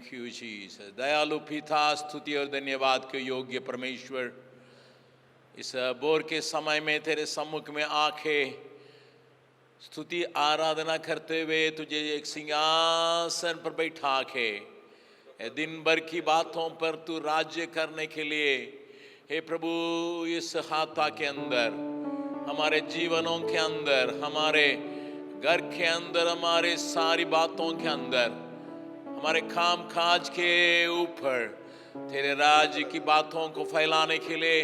Thank you Jesus. दयालु पिता, स्तुति और धन्यवाद के योग्य परमेश्वर, इस बोर के समय में तेरे सम्मुख में आके स्तुति आराधना करते हुए तुझे एक सिंहासन पर बैठा के दिन भर की बातों पर तू राज्य करने के लिए, हे प्रभु, इस हाथा के अंदर, हमारे जीवनों के अंदर, हमारे घर के अंदर, हमारे सारी बातों के अंदर, हमारे काम काज के ऊपर तेरे राज्य की बातों को फैलाने के लिए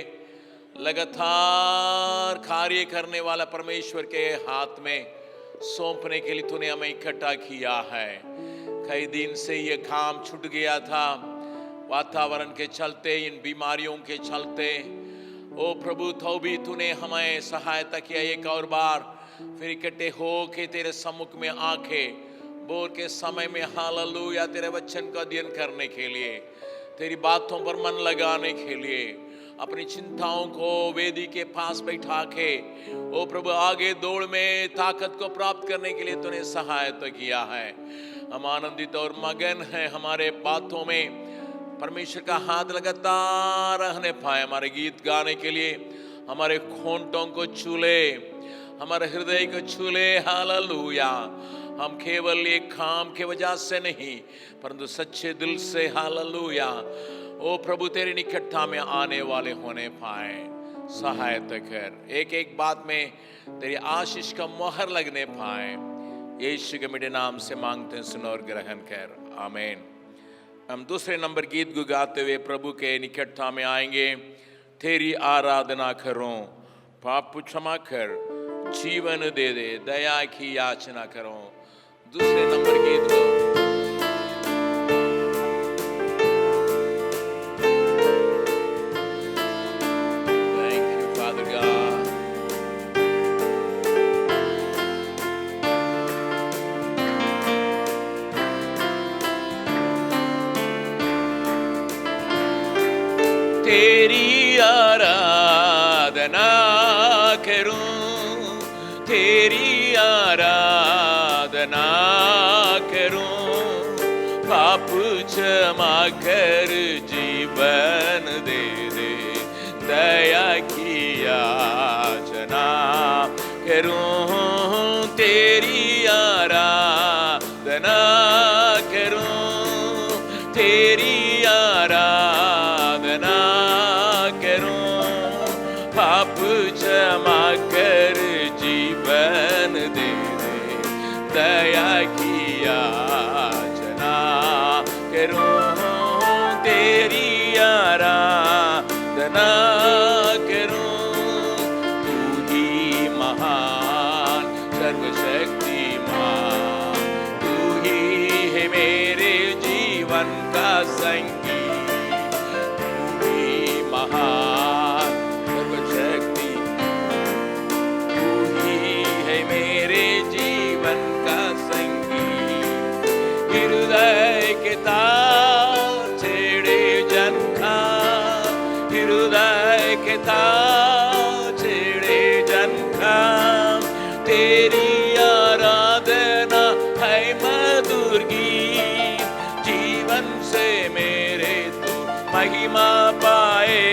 लगातार कार्य करने वाला परमेश्वर के हाथ में सौंपने के लिए तूने हमें इकट्ठा किया है। कई दिन से ये काम छूट गया था, वातावरण के चलते, इन बीमारियों के चलते। ओ प्रभु, तो भी तूने हमें सहायता किया। एक और बार फिर इकट्ठे हो के तेरे सम्मुख में आके बोर के समय में हालेलुया तेरे वचन का अध्ययन करने के लिए, तेरी बातों पर मन लगाने के लिए, अपनी चिंताओं को वेदी के पास बैठा के ओ प्रभु आगे दौड़ में ताकत को प्राप्त करने के लिए तूने सहायता किया है। हम आनंदित और मगन हैं हमारे बातों में परमेश्वर का हाथ लगातार रहने पाए। हमारे गीत गाने के लिए हमारे होंठों को छूले, हमारे हृदय को छूले। हालेलुया। हम केवल एक काम के वजह से नहीं, परंतु सच्चे दिल से हालेलुया ओ प्रभु तेरी निकटता में आने वाले होने पाए। सहायता कर, एक एक बात में तेरी आशीष का मोहर लगने पाए। यीशु के मीठे नाम से मांगते हैं, सुन और ग्रहण कर, आमीन। हम दूसरे नंबर गीत को गाते हुए प्रभु के निकटता में आएंगे। तेरी आराधना करो, पाप क्षमा कर, जीवन दे दे, दया की याचना करो। दूसरे नंबर गीत को तेरी आराधना करूं, तेरी आराधना करूं, पाप क्षमा कर, जीवन दे दे, दया की याचना करूं। तेरी आराधना करूं, तेरी आराधना पाप क्षमा कर, जीवन दे दे, दया की याचना करूं। तेरी आराधना करूं, तू ही महान सर्वशक्तिमान, तू ही है मेरे जीवन का संगी, तू ही महान हृदय के तार छेड़े जन का, हृदय के तार छेड़े जन का। तेरी आराधना है मधुर गीत, जीवन से मेरे तू महिमा पाए।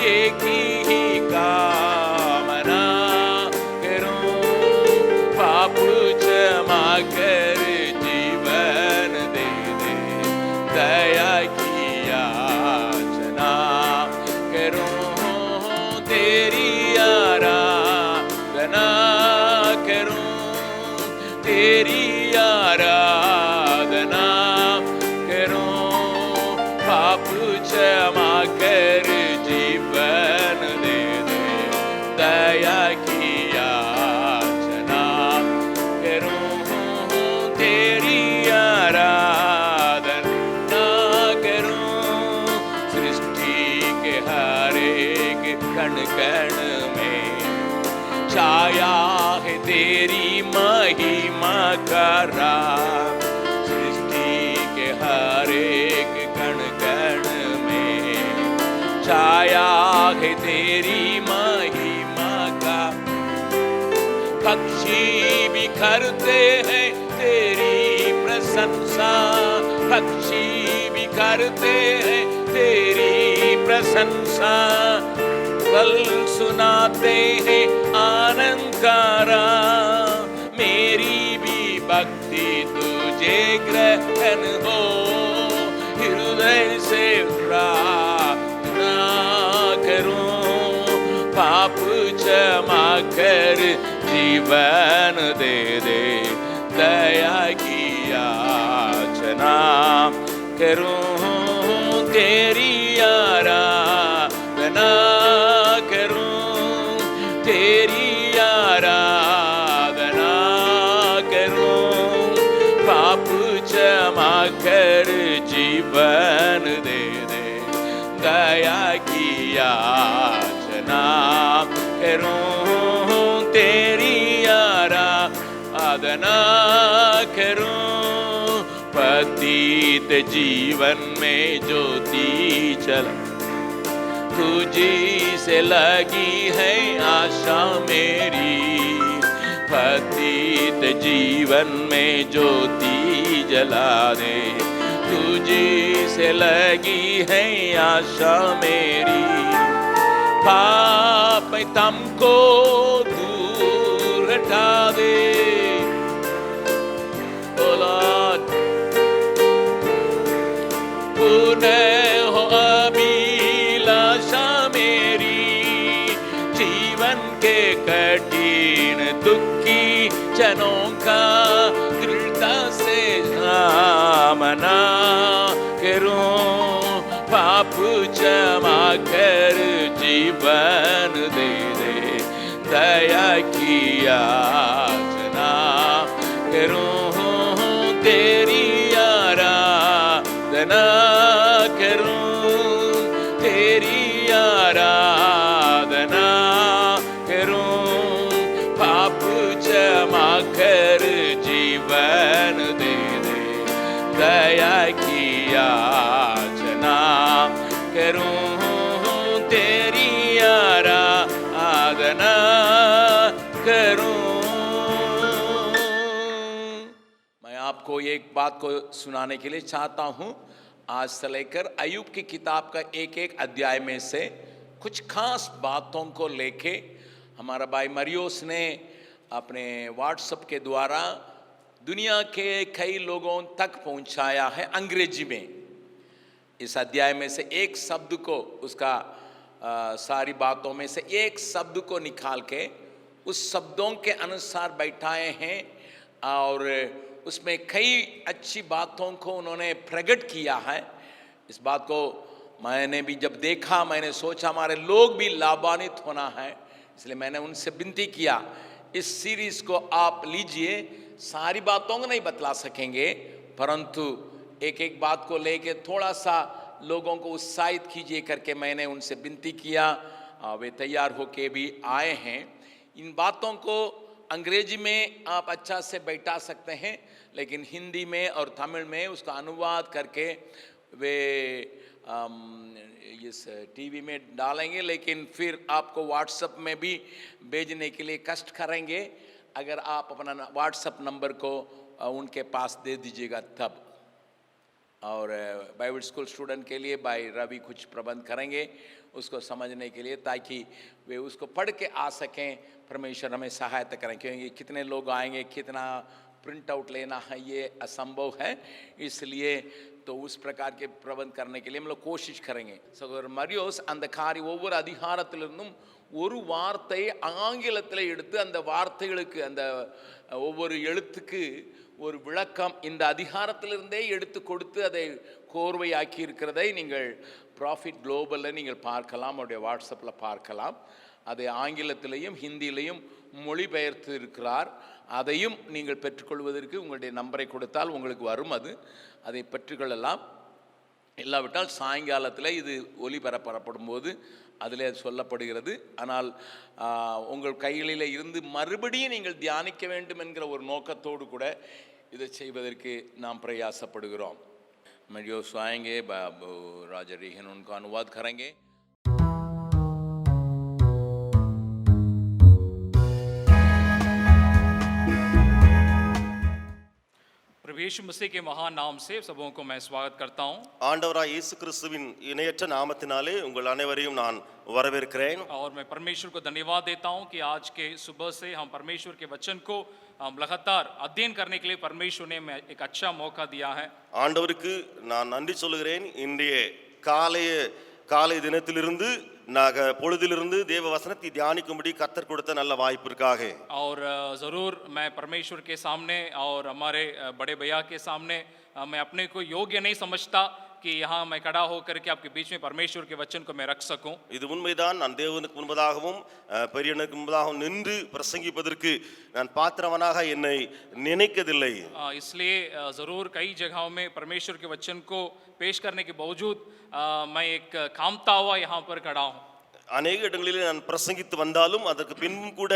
एक ही कामना करूं, पाप क्षमा कर, दया की याचना करूं। तेरी आराधना करूं, तेरी आराधना करूं, पाप क्षमा कर, जीवन दे दे, दया की याचना करूं। तेरी आराधना कण कण में छाया है तेरी महिमा का राज, सृष्टि के हर एक कण कण में छाया है तेरी महिमा का। पक्षी भी करते हैं तेरी प्रशंसा, पक्षी करते हैं तेरी प्रशंसा, कल सुनाते हैं आनंद गारा। मेरी भी भक्ति तुझे ग्रहण हो, हृदय से प्रार्थना करूं, पाप क्षमा कर जीवन दे दे, दया की याचना करूं, तेरी आराधना करूं, तेरी आराधना करूं, पाप क्षमा कर जीवन दे दे, दया की याचना करूं, तेरी आराधना करूं। पतित जीवन में ज्योति चला, तुझी से लगी है आशा मेरी। पतित जीवन में ज्योति जला दे, तुझी से लगी है आशा मेरी। पाप तुमको दूर हटा दे, पुनः हो अभिलाषा मेरी। जीवन के कठिन दुखी जनों का दृढ़ता से सामना करूं, पाप क्षमा कर जीवन दे दे, दया की याचना करूं, तेरी आराधना करूं, तेरी आराधना करूं, पाप क्षमा कर जीवन दे दे, दया की याचना करूं, तेरी आराधना करूं। मैं आपको एक बात को सुनाने के लिए चाहता हूं। आज से लेकर अय्यूब की किताब का एक एक अध्याय में से कुछ खास बातों को लेके हमारा भाई मरियोस ने अपने व्हाट्सएप के द्वारा दुनिया के कई लोगों तक पहुंचाया है अंग्रेजी में। इस अध्याय में से एक शब्द को, उसका सारी बातों में से एक शब्द को निकाल के उस शब्दों के अनुसार बैठाए हैं और उसमें कई अच्छी बातों को उन्होंने प्रकट किया है। इस बात को मैंने भी जब देखा, मैंने सोचा हमारे लोग भी लाभान्वित होना है, इसलिए मैंने उनसे विनती किया इस सीरीज को आप लीजिए। सारी बातों को नहीं बतला सकेंगे, परंतु एक एक बात को लेके थोड़ा सा लोगों को उत्साहित कीजिए करके मैंने उनसे विनती किया। वे तैयार होके भी आए हैं। इन बातों को अंग्रेजी में आप अच्छा से बैठा सकते हैं, लेकिन हिंदी में और तमिल में उसका अनुवाद करके वे इस टीवी में डालेंगे, लेकिन फिर आपको व्हाट्सएप में भी भेजने के लिए कष्ट करेंगे। अगर आप अपना व्हाट्सएप नंबर को उनके पास दे दीजिएगा तब। और बाइबल स्कूल स्टूडेंट के लिए भाई रवि कुछ प्रबंध करेंगे उसको समझने के लिए, ताकि वे उसको पढ़ के आ सकें। परमेश्वर हमें सहायता करें, क्योंकि कितने लोग आएंगे, कितना प्रिंट आउट लेना है ये असंभव है, इसलिए तो उस प्रकार के प्रबंध करने के लिए हम लोग कोशिश करेंगे। सகோதரர் மரியோஸ் அந்த ஒவ்வொரு அதிகாரத்திலிருந்தும் ஒரு வார்த்தையை ஆங்கிலத்தில் எடுத்து அந்த வார்த்தைகளுக்கு அந்த ஒவ்வொரு எழுத்துக்கு ஒரு விளக்கம் இந்த அதிகாரத்திலிருந்தே எடுத்து கொடுத்து அதை கோர்வையாக்கி இருக்கிறதை நீங்கள் ப்ராஃபிட் குளோபலில் நீங்கள் பார்க்கலாம், அவருடைய வாட்ஸ்அப்பில் பார்க்கலாம். அதை ஆங்கிலத்திலையும் ஹிந்தியிலையும் மொழிபெயர்த்து இருக்கிறார். அதையும் நீங்கள் பெற்றுக்கொள்வதற்கு உங்களுடைய நம்பரை கொடுத்தால் உங்களுக்கு வரும், அதை பெற்றுக்கொள்ளலாம். இல்லாவிட்டால் சாயங்காலத்தில் இது ஒளிபரப்பப்படும் போது அதில் அது சொல்லப்படுகிறது. ஆனால் உங்கள் கைகளில் இருந்து மறுபடியும் நீங்கள் தியானிக்க வேண்டும் என்கிற ஒரு நோக்கத்தோடு கூட இதை செய்வதற்கு நாம் பிரயாசப்படுகிறோம். मरियोस आएंगे, बाबू राजा रिहन उनका अनुवाद करेंगे. प्रभु यीशु मसीह के महान नाम से सबों को मैं स्वागत करता हूं। ஆண்டவராய் இயேசு கிறிஸ்துவின் இணையற்ற நாமத்தினாலே உங்கள் அனைவரையும் நான் வரவேற்கிறேன். और मैं परमेश्वर को धन्यवाद देता हूं कि आज के सुबह से हम परमेश्वर के वचन को लगातार अध्ययन करने के लिए परमेश्वर ने हमें एक अच्छा मौका दिया है। ஆண்டவருக்கு நான் நன்றி சொல்கிறேன். இன்றைய காலை தினத்திலிருந்து பொழுதிலிருந்து தேவ வசனத்தை தியானிக்கும்படி கர்த்தர் கொடுத்த நல்ல வாய்ப்பிற்காக. और ज़रूर मैं परमेश्वर के सामने और हमारे बड़े भैया के सामने मैं अपने को योग्य नहीं समझता कि यहाँ मैं खड़ा होकर के आपके बीच में परमेश्वर के वचन को मैं रख सकूं। இது உண்மைதான். நான் தேவனுக்கு முன்பதாகவும் பெரியவனுக்கு முன்பதாகவும் நின்று பிரசங்கிப்பதற்கு நான் பாத்திரவனாக என்னை நினைக்கவில்லை. इसलिए ज़रूर कई जगहों में परमेश्वर के वचन को पेश करने के बावजूद मैं एक कामता हुआ यहाँ पर खड़ा हूँ। அநேக இடங்களிலே நான் பிரசங்கித்து வந்தாலும் அதற்கு பின்பும் கூட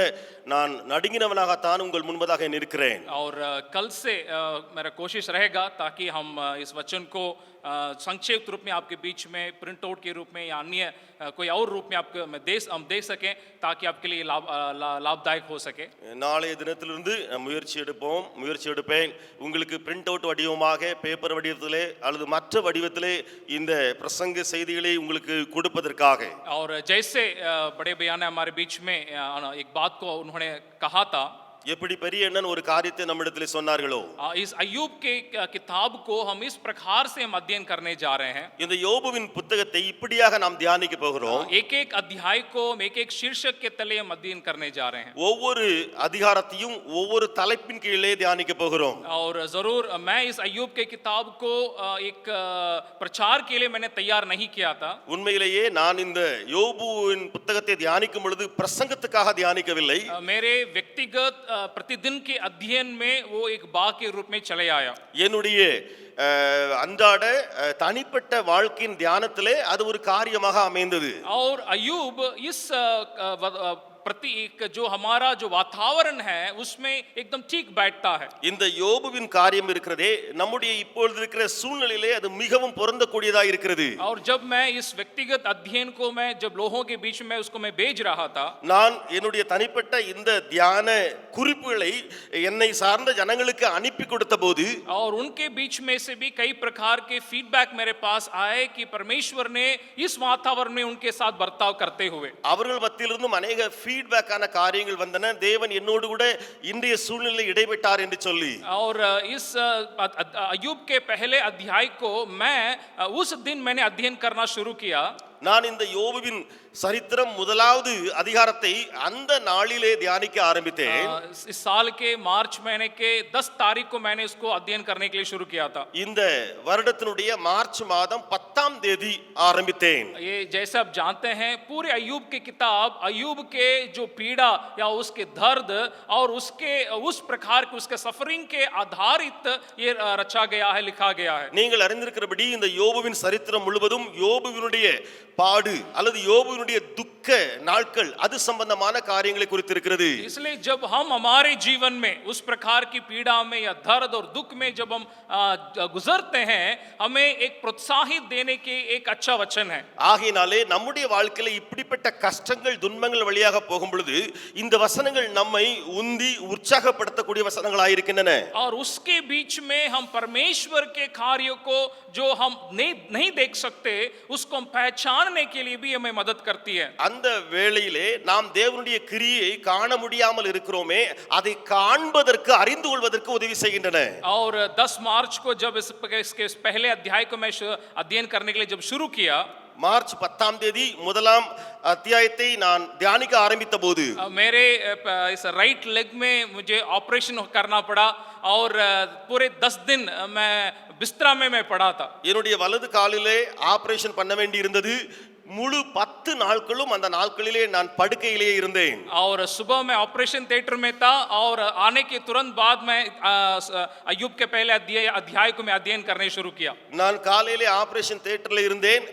நான் நடுங்கினவனாகத்தான் உங்கள் முன்பதாக நிற்கிறேன். और कल से मेरा कोशिश रहेगा ताकि हम इस वचन को संक्षिप्त रूप में आपके बीच में प्रिंट आउट के रूप में या अन्य कोई और रूप में आपको हम दे सकें ताकि आपके लिए लाभदायक हो सके. நாளைய தினத்திலிருந்து முயற்சி எடுப்பேன் உங்களுக்கு பிரிண்ட் அவுட் வடிவமாக பேப்பர் வடிவத்திலே அல்லது மற்ற வடிவத்திலே இந்த பிரசங்க செய்திகளை உங்களுக்கு கொடுப்பதற்காக. और जैसे बड़े भैया ने हमारे बीच में एक बात को उन्होंने कहा था, எப்படி பெரிய அண்ணன் ஒரு காரியத்தை நம்மிடத்திலே சொன்னார்களோ, इस अय्यूब के किताब को हम इस प्रकार से हम अध्ययन करने जा रहे हैं. இந்த யோபுவின் புத்தகத்தை இப்படியாக நாம் தியானிக்க போகிறோம். एक अध्याय को हम एक शीर्षक के तले हम अध्ययन करने जा रहे हैं. ஒவ்வொரு அதிகாரத்தையும் ஒவ்வொரு தலைப்பின் கீழே தியானிக்க போகிறோம். और जरूर मैं इस अय्यूब के किताब को एक प्रचार के लिए मैंने तैयार नहीं किया था. உண்மையிலேயே நான் இந்த யோபுவின் புத்தகத்தை தியானிக்கும் பொழுது பிரசங்கத்துக்காக தியானிக்கவில்லை. मेरे व्यक्तिगत प्रतिदिन के अध्ययन में वो एक बाग के रूप में चले आया. என்னுடைய அன்றாட தனிப்பட்ட வாழ்க்கையின் தியானத்திலே அது ஒரு காரியமாக அமைந்தது. और अय्यूब इस प्रति एक जो हमारा जो वातावरण है उसमें एकदम ठीक बैठता है. இந்த யோபுவின் காரியம் இருக்கிறதே நம்முடைய இப்பொழுது இருக்கிற சூழ்நிலையிலே அது மிகவும் பொருந்தக்கூடியதா இருக்கிறது. और जब मैं इस व्यक्तिगत अध्ययन को मैं जब लोगों के बीच में उसको मैं भेज रहा था, நான் என்னுடைய தனிப்பட்ட இந்த தியான குறிப்புகளை என்னை சார்ந்த ஜனங்களுக்கு அனுப்பி கொடுத்தபோது और उनके बीच में से भी कई प्रकार के फीडबैक मेरे पास आए कि परमेश्वर ने इस वातावरण में उनके साथ बर्ताव करते हुए அவர்கள் மத்தியிலிருந்து अनेक ஃபீட்பேக்கான காரியங்கள் வந்தன. தேவன் என்னோடு கூட இன்றைய சூழ்நிலையில் இடைப்பட்டார் என்று சொல்லி. और इस अय्यूब के पहले अध्याय को मैं उस दिन मैंने अध्ययन करना शुरू किया. நான் இந்த யோபுவின் சரித்திரம் முதலாவது அதிகாரத்தை அந்த நாளிலே தியானிக்க ஆரம்பித்தேன். इस साल के मार्च महीने के 10 तारीख को मैंने इसको अध्ययन करने के लिए शुरू किया था. இந்த வருடத்தினுடைய மார்ச் மாதம் 10ஆம் தேதி ஆரம்பித்தேன். ये जैसे आप जानते हैं पूरे अय्यूब की किताब अय्यूब के जो पीड़ा या उसके दर्द और उसके उस प्रकार के उसके सफरिंग के आधारित ये रचा गया है, लिखा गया है. நீங்கள் அறிந்திருக்கிறபடி இந்த யோபுவின் சரித்திரம் முழுவதும் யோபுவினுடைய பாடு அல்லது யோபுவினுடைய துக்க நாட்கள் அது संबंधமான காரியங்களை குறித்து இருக்கிறது. इसलिए जब हम हमारे जीवन में उस प्रकार की पीड़ा में या दर्द और दुख में जब हम गुजरते हैं हमें एक प्रोत्साहित देने के एक अच्छा वचन है. ஆகையினாலே நம்முடைய வாழ்க்கையில இப்படிப்பட்ட கஷ்டங்கள் துன்பங்கள் வழியாக போகும் பொழுது இந்த வசனங்கள் நம்மை உந்தி உற்சாகப்படுத்தக்கூடிய வசனங்களாக இருக்கின்றன. और उसके बीच में हम परमेश्वर के कार्यों को जो हम नहीं देख सकते उसको हम पहचानने के लिए भी हमें मदद करती है. அந்த வேளையிலே நாம் தேவனுடைய கிரியை காண முடியாமல் இருக்கிறோமே அதை காண்பதற்கு அறிந்து கொள்வதற்கு உதவி செய்கின்றன. और 10 मार्च को जब इसके पहले अध्याय को मैं अध्ययन करने के लिए जब शुरू किया, மார்ச் 10ஆம் தேதி முதலாம் அத்தியாயத்தை நான் தியானிக்க ஆரம்பித்த போது मेरे इस राइट लेग में मुझे ऑपरेशन करना पड़ा और पूरे 10 दिन मैं बिस्तरा में मैं पड़ा था. என்னுடைய வலது காலிலே ஆபரேஷன் பண்ண வேண்டி இருந்தது. முழு 10 நாட்களும் அந்த நாட்களிலே நான் படுக்கையிலே இருந்தேன். और सुबह में ऑपरेशन थिएटर में था और आने के तुरंत बाद मैं अय्यूब के पहले अध्याय को मैं अध्ययन करने शुरू किया. நான் காலையிலே ஆபரேஷன் தியேட்டர்ல இருந்தேன்.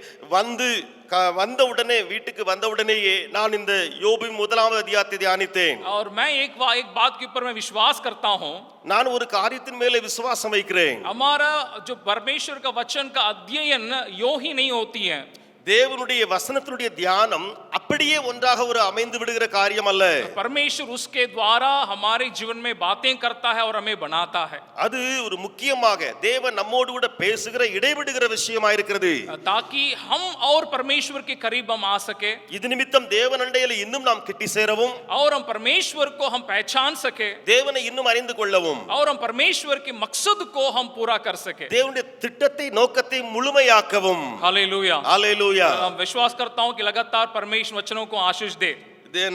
வந்தவுடனே வீட்டுக்கு வந்தவுடனேயே நான் இந்த யோபுவின் முதலாவது அத்தியாயத்தை தியானித்தேன். और मैं एक बात के ऊपर मैं विश्वास करता हूं. நான் ஒரு காரியத்தின் மேலே விசுவாசம் வைக்கிறேன். हमारा जो परमेश्वर का वचन का अध्ययन यूं ही नहीं होती है. தேவனுடைய வசனத்தினுடைய தியானம் அப்படியே ஒன்றாக ஒரு அமைந்து விடுகிற காரியம் அல்ல. परमेश्वर उसके द्वारा हमारे जीवन में बातें करता है और हमें बनाता है, அது ஒரு முக்கியமாக தேவன் நம்மோடு கூட பேசுகிற இடைவிடுகிற விஷயமா இருக்கிறது. ताकि हम और परमेश्वर के करीब हम आ सके, இது நிமித்தம் தேவன் அண்டையில் இன்னும் நாம் கிட்டி சேரவும், और हम परमेश्वर को हम पहचान सके, தேவனை இன்னும் அறிந்து கொள்ளவும், और हम परमेश्वर के मकसद को हम पूरा कर सके। தேவனுடைய திட்டத்தை நோக்கத்தை முழுமையாக்கவும். हालेलुया। ஹalleluya. विश्वास करता हूं कि लगातार परमेश्वर वचनों को आशीष दे।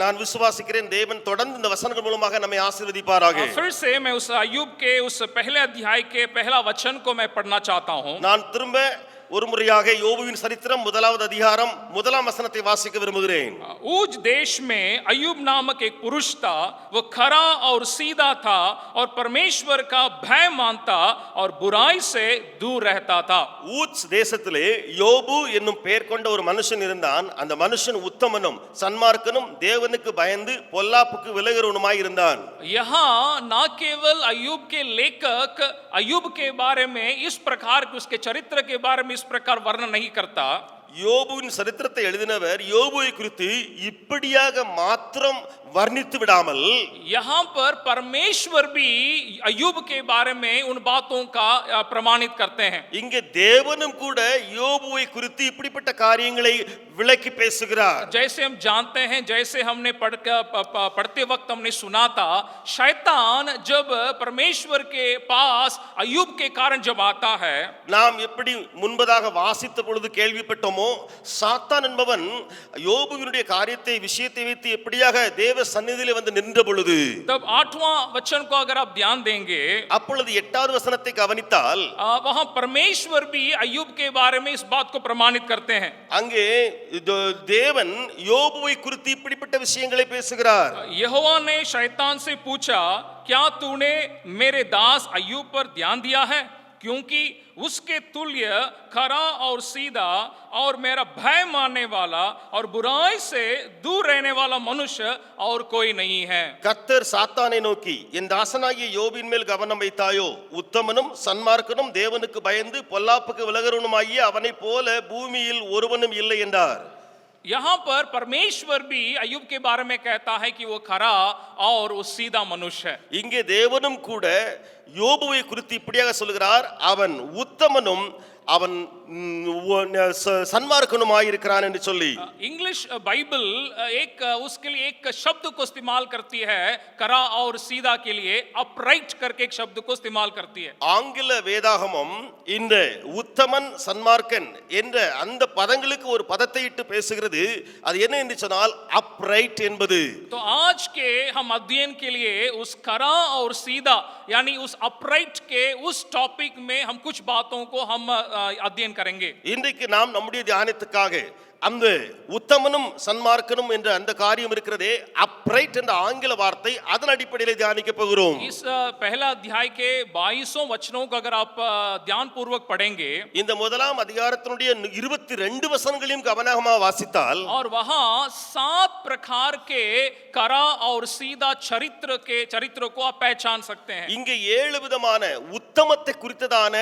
நான் விசுவாசிக்கிறேன் தேவன் தொடர்ந்து இந்த வசனங்கள் மூலமாக நம்மை ஆசீர்வதிப்பாராக. फिर से मैं उस अय्यूब के उस पहले अध्याय के पहला वचन को मैं पढ़ना चाहता हूं। நான் திரும்ப ஒரு முறையாக யோபுவின் சரித்திரம் முதலாவது அதிகாரம் முதலாம் வசனத்தை வாசிக்க விரும்புகிறேன். ऊज देश में अय्यूब नामक एक पुरुष था, वो खरा और सीधा था और परमेश्वर का भय मानता और बुराई से दूर रहता था। ஊச் தேசத்திலே யோபு என்னும் பெயர் கொண்ட ஒரு மனுஷன் இருந்தான். அந்த மனுஷன் உத்தமனும் சன்மார்க்கனும் தேவனுக்கு பயந்து பொல்லாப்புக்கு விலகுறவனுமாய் இருந்தான். यहाँ ना केवल अय्यूब के लेखक अय्यूब के बारे में इस प्रकार के उसके चरित्र के बारे में इस प्रकार वर्णन नहीं करता, யோபுவின் சரித்திரத்தை எழுதினவர் யோபுவை குறித்து இப்படியாக மாத்திரம் வர்ணித்து விடாமல், यहाँ पर परमेश्वर भी अय्यूब के बारे में उन बातों का प्रमाणित करते हैं। இங்கே தேவனும் கூட யோபுவை குறித்து இப்படிப்பட்ட காரியங்களை விளக்கி பேசுகிறார். जैसे हम जानते हैं, जैसे हमने पढ़ते वक्त हमने सुना था, शैतान जब परमेश्वर के पास अय्यूब के कारण जब आता है, நாம் எப்படி முன்பதாக வாசித்த பொழுது கேள்விப்பட்டோமோ, சாத்தான் என்பவன் யோபுவினுடைய காரியத்தை விஷயத்தை வைத்து எப்படியாக தேவ சந்நிதியிலே வந்து நின்ற பொழுது, तब 8वां वचन को अगर आप ध्यान देंगे, அப்பொழுது 8வது வசனத்தை கவனித்தால் वहां परमेश्वर भी अय्यूब के बारे में इस बात को प्रमाणित करते हैं। அங்கே தேவன் யோபுவை குறித்து இப்படிப்பட்ட விஷயங்களை பேசுகிறார். यहोवा ने शैतान से पूछा, क्या तूने मेरे दास अय्यूब पर ध्यान दिया है, क्योंकि उसके तुल्य खरा और सीधा और मेरा भय मानने वाला और बुराई से दूर रहने वाला मनुष्य और कोई नहीं है। கர்த்தர் சாத்தானை நோக்கி, என் தாசனாகிய யோபின் மேல் கவனம் வைத்தாயோ, உத்தமனும் சன்மார்க்கனும் தேவனுக்கு பயந்து பொல்லாப்புக்கு விலகுறவனுமாகிய அவனை போல பூமியில் ஒருவனும் இல்லை என்றார். यहाँ पर परमेश्वर भी अय्यूब के बारे में कहता है कि वो खरा और वो सीधा मनुष्य है। இங்கே தேவனும் கூட யோபுவை குறித்து இப்படியாக சொல்கிறார், அவன் உத்தமனும் அவன் சன்மார்க்கனுமாய் இருக்கிறான் என்று சொல்லி. इंग्लिश बाइबल एक उसके लिए एक शब्द को इस्तेमाल करती है, करा और सीधा के लिए अपराइट करके एक शब्द को इस्तेमाल करती है। ஆங்கில வேதாகமம் இந்த உத்தமன் சன்மார்க்கன் என்ற அந்த பதங்களுக்கு ஒரு பதத்தை இட்டு பேசுகிறது. அது என்ன என்று சொன்னால் अपराइट என்பது. तो आज के हम अध्ययन के लिए उस करा और सीधा यानी उस अपराइट के उस टॉपिक में हम कुछ बातों को हम अध्ययन करेंगे। இன்றைக்கு நாம் நம்முடைய தியானத்துக்காக அந்த உத்தமனும் சன்மார்க்கனும் என்ற அந்த காரியம் இருக்கிறதே, அப்ரைட் என்ற ஆங்கில வார்த்தை, அதன் அடிப்படையில் தியானிக்க போகிறோம். इस पहला अध्याय के 22 वचनों को अगर आप ध्यान पूर्वक पढ़ेंगे, இந்த முதலாம் அதிகாரத்தினுடைய 22 வசனங்களையும் கவனமாக வாசித்தால், और वहां 7 प्रकार के करा और सीधा चरित्र को आप पहचान सकते हैं। இங்கே 7 விதமான உத்தமத்தை குறித்ததான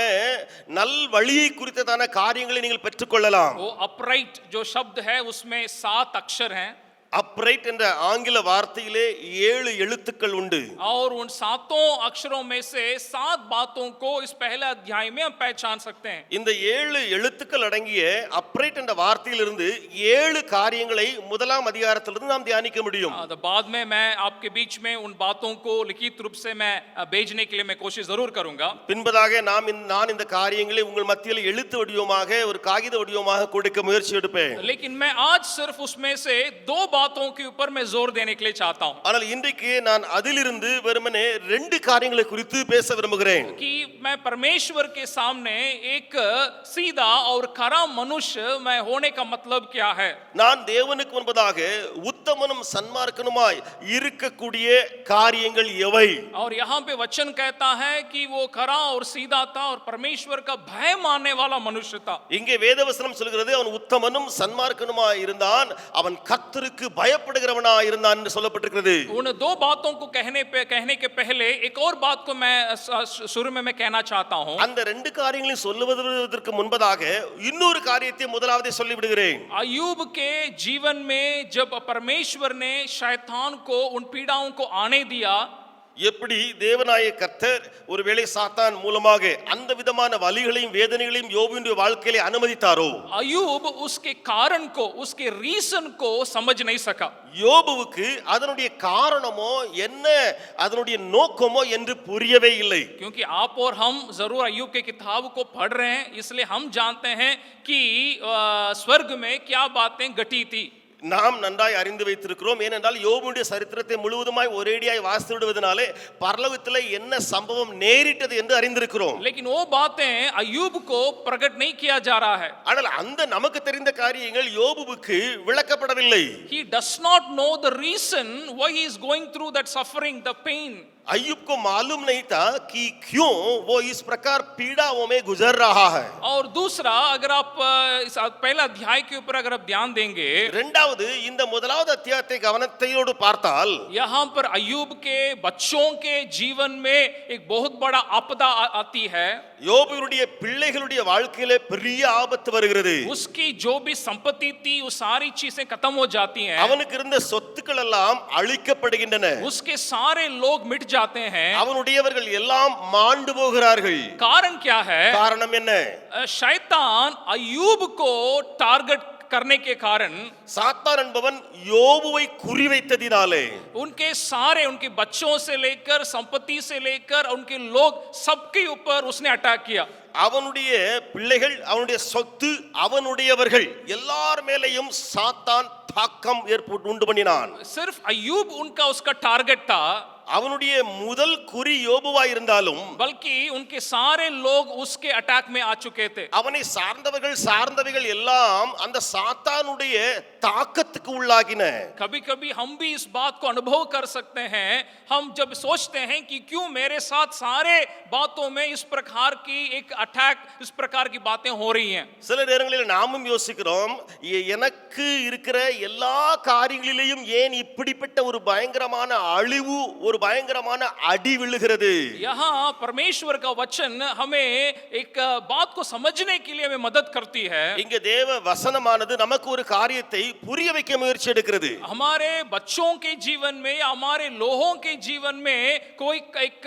நல் வழியை குறித்ததான காரியங்களை நீங்கள் பெற்றுக்கொள்ளலாம். वो अपराइट जो शब्द है उसमें 7 अक्षर हैं, அப்ரைட் என்ற ஆங்கில வார்த்தையிலே 7 எழுத்துக்கள் உண்டு. और उन 7 अक्षरों में से 7 बातों को इस पहले अध्याय में हम पहचान सकते हैं। இந்த 7 எழுத்துக்கள் அடங்கிய அப்ரைட் என்ற வார்த்தையிலிருந்து 7 காரியங்களை முதலாம் அதிகாரத்திலிருந்து நாம் தியானிக்க முடியும். तो बाद में मैं आपके बीच में उन बातों को लिखित रूप से मैं भेजने के लिए मैं कोशिश जरूर करूंगा। பின்பதாக நான் இந்த காரியங்களை உங்கள் மத்தியில் எழுத்து வடிவமாக ஒரு காகித வடிவமாக கொடுக்க முயற்சி எடுப்பேன். लेकिन मैं आज सिर्फ उसमें से 2 बातों के ऊपर मैं जोर देने के लिए चाहता हूं। ஆனால் இன்றைக்கு நான் அதிலிருந்து வெறுமனே 2 காரியங்களை குறித்து பேச விரும்புகிறேன். कि मैं परमेश्वर के सामने एक सीधा और खरा मनुष्य मैं होने का मतलब क्या है। நான் தேவனுக்கு முன்பதாக உத்தமனும் சன்மார்க்கனுமாய் இருக்கக்கூடிய காரியங்கள் எவை? और यहाँ पे वचन कहता है कि वो खरा और सीधा था और परमेश्वर का भय मानने वाला मनुष्य था। இங்கே வேதவசனம் சொல்கிறது, அவன் உத்தமனும் சன்மார்க்கனுமாய் இருந்தான், அவன் கர்த்தருக்கு பயப்படுகிறவனா இருந்தான் என்று சொல்லப்பட்டிருக்கிறது. उन दो बातों को कहने के पहले एक और बात को मैं शुरू में मैं कहना चाहता हूं. அந்த ரெண்டு காரியங்களையும் சொல்லுவதற்கு முன்பதாக இன்னொரு காரியத்தை முதலாவதே சொல்லி விடுகிறேன். अय्यूब के जीवन में जब परमेश्वर ने शैतान को उन पीड़ाओं को आने दिया, எப்படி தேவனாய கர்த்தர் ஒருவேளை சாத்தான் மூலமாக அந்த விதமான வலிகளையும் வேதனைகளையும் யோபுவின் வாழ்க்கையிலே அனுமதித்தாரோ, अय्यूब उसके कारण को, उसके रीजन को समझ नहीं सका. யோபுவுக்கு அதனுடைய காரணமோ என்ன, அதனுடைய நோக்கமோ என்று புரியவே இல்லை. क्योंकि आप और हम जरूर अय्यूब के किताब को पढ़ रहे हैं, इसलिए हम जानते हैं कि स्वर्ग में क्या बातें घटी थी. நாம் நன்றாய் அறிந்து வைத்திருக்கிறோம். ஏனென்றால் யோபுடைய சரித்திரத்தை முழுவதுமாய் ஒரேடியாய் வாசித்து விடுவதனாலே பரலோகத்திலே என்ன சம்பவம் நேரிட்டது என்று அறிந்திருக்கிறோம். लेकिन वो बातें अय्यूब को प्रकट नहीं किया जा रहा है. ஆனால் அந்த நமக்கு தெரிந்த காரியங்கள் யோபுவுக்கு விளக்கப்படவில்லை. He does not know the reason why he is going through that suffering, the pain. अय्यूब को मालूम नहीं था कि क्यों वो इस प्रकार पीड़ाओं में गुजर रहा है. और दूसरा, अगर आप इस पहला अध्याय के ऊपर अगर आप ध्यान देंगे, இரண்டாவது இந்த முதலாவது அத்தியாயத்தை கவனத்தையோடு பார்த்தால், यहाँ पर अय्यूब के बच्चों के जीवन में एक बहुत बड़ा आपदा आती है. யோபுவுடைய பிள்ளைகளுடைய வாழ்க்கையிலே பெரிய ஆபத்து வருகிறது. उसकी जो भी संपत्ति थी वो सारी चीजें खत्म हो जाती हैं. அவனுக்கு இருந்த சொத்துக்கள் எல்லாம் அழிக்கப்படுகின்றன. उसके सारे लोग मिट जाते हैं. அவனுடையவர்கள் எல்லாம் மாண்டு போகிறார்கள். कारण क्या है? காரணம் என்ன? शैतान अय्यूब को टारगेट करने के कारण, சாத்தான் என்பவன் யோபுவை குறிவைத்ததினாலே, उनके सारे, उनके बच्चों से लेकर संपत्ति से लेकर उनके लोग सबके ऊपर उसने अटैक किया. அவனுடைய பிள்ளைகள், அவனுடைய சொத்து, அவனுடையவர்கள் எல்லார் மேலேயும் சாத்தான் தாக்கம் உண்டு பண்ணினான். सिर्फ अय्यूब उनका उसका टारगेट था, அவனுடைய முதல் குறி யோபுவா இருந்தாலும் बल्कि उनके सारे लोग उसके अटैक में आ चुके थे. அவனை சார்ந்தவைகள் எல்லாம் அந்த சாத்தானுடைய தாக்கத்துக்கு உள்ளாகின. कभी कभी हम भी इस बात को अनुभव कर सकते हैं. हम जब सोचते हैं कि क्यों मेरे साथ सारे बातों में इस प्रकार की एक अटैक, इस प्रकार की बातें हो रही हैं. சில நேரங்களில் நாமும் யோசிக்கிறோம், எனக்கு இருக்கிற எல்லா காரியங்களிலேயும் ஏன் இப்படிப்பட்ட ஒரு பயங்கரமான அழிவு, ஒரு பயங்கரமான அடி விழுகிறது. यहाँ परमेश्वर का वचन हमें एक बात को समझने के लिए हमें मदद करती है. இங்க தேவ வசனமானது நமக்கு ஒரு காரியத்தை புரிய வைக்க முயற்சி எடுக்கிறது. हमारे बच्चों के जीवन में या हमारे लोगों के जीवन में कोई एक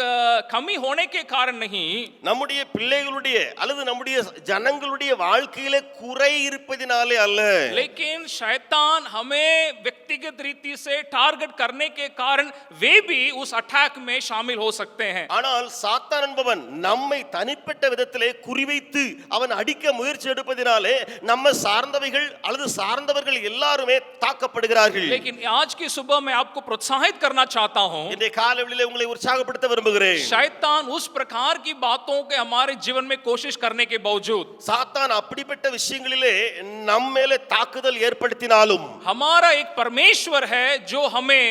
कमी होने के कारण नहीं, நம்முடைய பிள்ளைகளுடைய அல்லது நம்முடைய ஜனங்களுடைய வாழ்க்கையிலே குறை இருப்பதினாலே அல்ல, लेकिन शैतान हमें व्यक्तिगत रीति से टारगेट करने के कारण वे भी उस अटैक में शामिल हो सकते हैं. ஆனால் சாத்தான் என்பவன் நம்மை தனிப்பட்ட விதத்திலே குறிவைத்து அவன் அடிக்க முயற்சி எடுப்பதினாலே நம்ம சார்ந்தவைகள் அல்லது சார்ந்தவர்கள் எல்லாருமே தாக்கப்படுகிறார்கள். लेकिन आज की सुबह मैं आपको प्रोत्साहित करना चाहता हूं. இந்த காலையிலே உங்களை உற்சாகப்படுத்த விரும்புகிறேன். शैतान उस प्रकार की बातों के हमारे जीवन में कोशिश करने के बावजूद, சாத்தான் அப்படிப்பட்ட விஷயங்களிலே நம்ம மேலே தாக்குதல் ஏற்படுத்தினாலும், हमारा एक परमेश्वर है जो हमें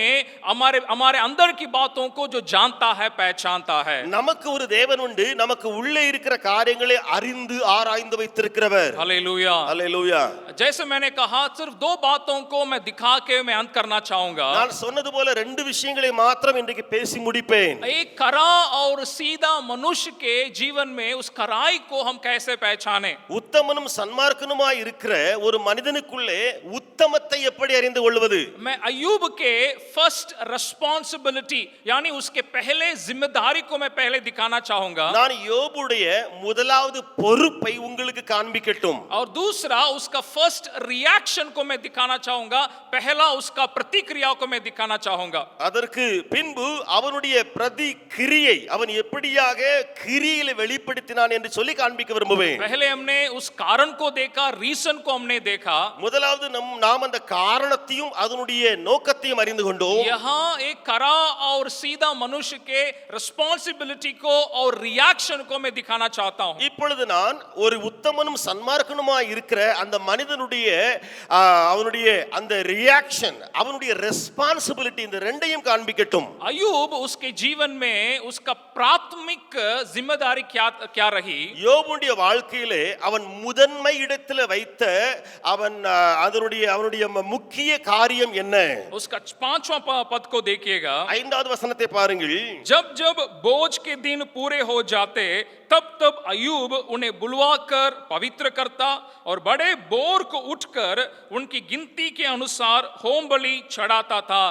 हमारे अंदर की बातों को जो जानता है, पहचानता है. நமக்கு ஒரு தேவன் உண்டு, நமக்கு உள்ளே இருக்கிற காரியங்களை அறிந்து ஆராய்ந்து வைத்திருக்கிறவர். हालेलुया. அல்லேலூயா. जैसे मैंने कहा, सिर्फ दो बातों को मैं दिखा के मैं अंत करना चाहूंगा. நான் சொன்னது போல ரெண்டு விஷயங்களை மாத்திரம் இன்றைக்கு பேசி முடிப்பேன். एक खरा और सीधा मनुष्य के जीवन में उस खराई को हम कैसे पहचाने. உத்தமனும் சன்மார்க்கனுமாய் இருக்கிற ஒரு மனிதனுக்குள்ளே உத்தமத்தை எப்படி அறிந்து கொள்வது? मैं अय्यूब के फर्स्ट रिस्पांसिबिलिटी यानी उसके पहले जिम्मेदारी को मैं पहले दिखाना चाहूंगा. நான் யோபுடைய முதலாவது பொறுப்பை உங்களுக்கு காண்பிக்கட்டும். और दूसरा उसका फर्स्ट रिएक्शन को मैं दिखाना चाहूंगा. पहला उसका प्रतिक्रिया को मैं दिखाना चाहूंगा. அதற்கு பின்பு அவனுடைய பிரதிக்கிரியை அவன் எப்படியாக கிரியிலே வெளிப்படுத்தினான் என்று சொல்லி காண்பிக்க விரும்புவேன். पहले हमने उस कारण को देखा, रीजन को हमने देखा. முதலாவது நாம் அந்த காரணத்தையும் அதனுடைய நோக்கத்தையும் அறிந்து கொண்டோம். यहाँ एक खरा और सीधा मनुष्य के रिस्पांसिबिलिटी को और रिएक्शन को मैं दिखाना चाहता हूं। இப்பொழுது நான் ஒரு உத்தமனும் சன்மார்க்கனுமாய் இருக்கிற அந்த மனிதனுடைய அவனுடைய அந்த ரியாக்ஷன், அவனுடைய ரெஸ்பான்சிபிலிட்டி, இந்த ரெண்டையும் காண்பிக்கட்டும். अय्यूब उसके जीवन में उसका प्राथमिक जिम्मेदारी क्या क्या रही? யோபுடைய வாழ்க்கையிலே அவன் முதன்மை இடத்தில் வைத்த அவனுடைய முக்கிய காரியம் என்ன? उसका 5वां पद को देखिएगा। 5வது வசனத்தை பாருங்கள். जब जब बोझ के दिन पूरे हो जाते तब तब अय्यूब उन्हें बुलवाकर पवित्र करता और बड़े बोर को उठकर उनकी गिनती के अनुसार होम बलि चढ़ाता था।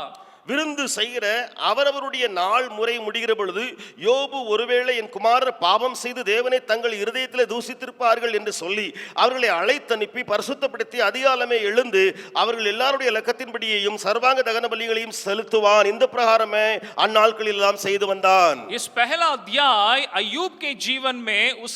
விருந்து செய்கிற அவரவருடைய நாள் முறை முடிகிற பொழுது யோபு ஒருவேளை என் குமாரர் பாவம் செய்து தேவனை தங்கள் இருதயத்தில் தூசித்திருப்பார்கள் என்று சொல்லி அவர்களை அழைத்தனுப்பி பரிசுத்தப்படுத்தி அதிகாலமே எழுந்து அவர்கள் எல்லாருடைய இலக்கத்தின்படியையும் சர்வாங்க தகன பலிகளையும் செலுத்துவான். இந்த பிரகாரமே அந்நாட்களில் எல்லாம் செய்து வந்தான். इस पहला अध्याय अय्यूब के जीवन में उस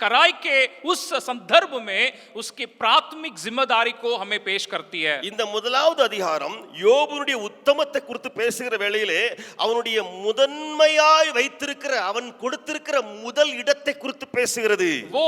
कराई के उस संदर्भ में उसकी प्राथमिक जिम्मेदारी को हमें पेश करती है। இந்த முதலாவது அதிகாரம் யோபுனுடைய உத்தமத்தை குறித்து பேசுகிற வேளையிலே அவனுடைய முதன்மையாய் வைத்திருக்கிற அவன் கொடுத்திருக்கிற முதல் இடத்தை குறித்து பேசுகிறது. वो